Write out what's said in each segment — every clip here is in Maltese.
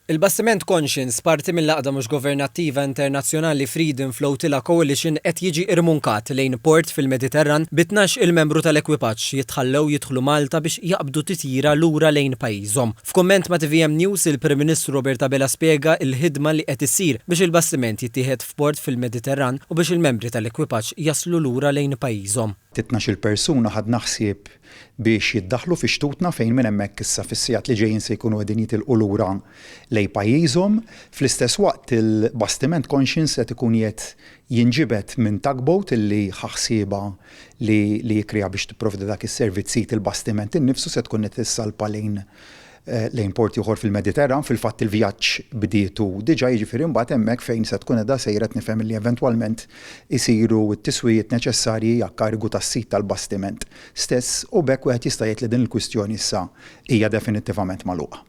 Il-bastiment Conscience, parti mill-laqda mhux governattiva internazzjonali Freedom Flotilla Coalition qed jiġi irmunkat lejn port fil-Mediterran b'12 il-membru tal-ekwipaġġ jitħallew jidħlu Malta biex jaqbdu titjira lura lejn pajjiżhom. F'kumment ma' TVM News il-Prim Ministru Robert Abela spjega l-ħidma li qed issir biex il-bastiment jittieħed f'port fil-Mediterran u biex il-membri tal-ekwipaġġ jaslu lura lejn pajjiżhom. 12 persuna ħadna ħsieb biex jiddaħlu fi xtutna fejn minn hemmhekk issa fis-sigħat li ġejjin se jkunu qegħdin jitilqu lura lejn pajjiżhom. Fl-istess waqt il-bastiment Conscience qed ikun jinġibed minn tugboat illi ħaħsieba li jikkrea biex tipprovdi dak is-servizzi il-bastiment innifsu se tkun qed tissalpa lejn port ieħor fil-Mediterran. Fil-fatt il-vjaġġ bdietu diġà jiġifieri mbagħad hemmhekk fejn se tkun qiegħda sejra nifhem li eventwalment isiru t-tiswijiet neċessarji għall-karigu tas-sit tal-bastiment stess u bekk wieħed jista' jgħid li din il-kwistjoni issa hija definittivament magħluqa.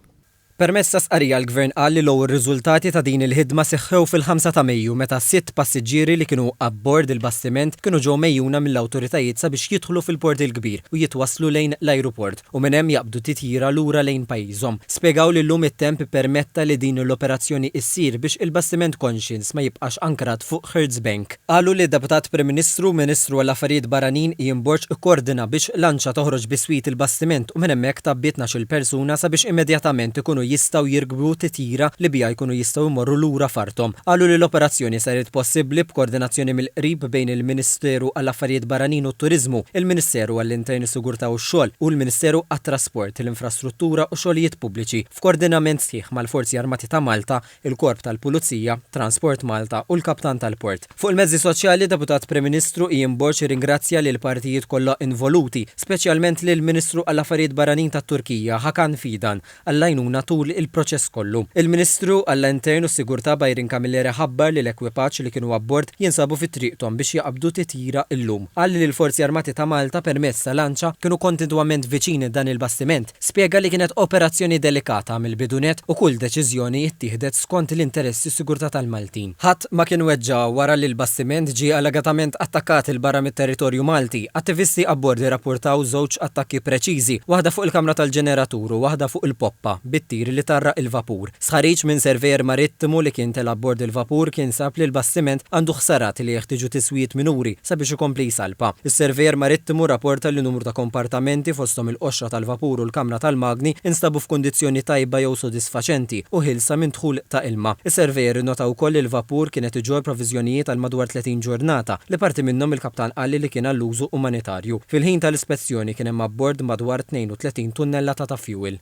Permezz ta' sqarrija l-Gvern qal li l-ewwel riżultati ta' din il-ħidma seħħew fil-5 ta' Mejju meta 6 passiġġieri li kienu abbord il-bastiment kienu ġew mejjuna mill-awtoritajiet sabiex jidħlu fil-port il-kbir u jitwasslu lejn l-ajruport u minn hemm jaqbdu titjira lura lejn pajjiżhom. Spjegaw li llum it-temp permetta li din l-operazzjoni issir biex il-bastiment Conscience ma jibqax ankrat fuq Hertz Bank. Qalu li d-Deputat Prim Ministru, Ministru għall-Affarijiet Barranin Ian Borg ikkoordina biex lanċa toħroġ biswit il-bastiment u minn hemmhekk tabbiet 12 persuna sabiex immedjatament ikunu jistgħu jirkbu titjira li bija jkunu jistgħu jmorru lura fartom. Qalu li l-operazzjoni saret possibbli b'koordinazzjoni mill-qrib bejn il-Ministeru għall-Affarijiet Barranin u t-Turiżmu, il-Ministeru għall-Interni Sigurtà u x-Xogħol u l-Ministeru għat-Trasport, l-Infrastruttura u Xogħlijiet Pubbliċi f'koordinament sħiħ mal-Forzi Armati ta' Malta, il-Korp tal-Pulizija, Transport Malta u l-Kaptan tal-Port. Fuq il-mezzi soċjali Deputat Prim Ministru Ian Borg ringrazzja lil partijiet kollha involuti, speċjalment lil Ministru għall-Affarijiet Barranin tat-Turkija Hakan Fidan għall-għajnuna tul il-proċess kollu. Il-Ministru għall-Intern u s-Sigurtà Bajrin Kamilleri ħabbar li l-ekwipaġġ li kienu abbord jinsabu fit-triqthom biex jaqbdu titjira llum. Qal li l-Forzi Armati ta' Malta permezz ta' lanċa kienu kontinwament viċini dan il-bastiment. Spjega li kienet operazzjoni delikata mill-bidunet u kull deċiżjoni jittieħdet skont l-interessi sigurtà tal-Maltin. Ħadd ma kien weġġa wara li l-bastiment ġie allegatament attakkat il-barra mit-territorju Malti. Attivisti abbord irrapportaw żewġ attakki preċiżi, waħda fuq il-kamra tal-ġeneratur u waħda fuq il-poppa bit-tir li tarraq il-vapur. Sħarriġ minn servejer marittimu li kien tel abbord il-vapur kien sab li l-bastiment għandu ħsarat li jeħtieġu tiswijiet minuri sabiex ikompli jsalpa. Is-servejer marittimu rapporta li numru ta' kompartamenti fosthom il-qoxra tal-vapur u l-kamra tal-magni instabu f'kundizzjoni tajba jew sodisfaċenti u ħilsa minn dħul ta' ilma. Is-servejer innota wkoll il-vapur kienet iġor provviżjonijiet għal madwar 30 ġurnata li parti minnhom il-kaptan qalli li kien għall-użu umanitarju. Fil-ħin tal-ispezzjoni kien hemm abbord madwar 32 tunnellata ta' fuel.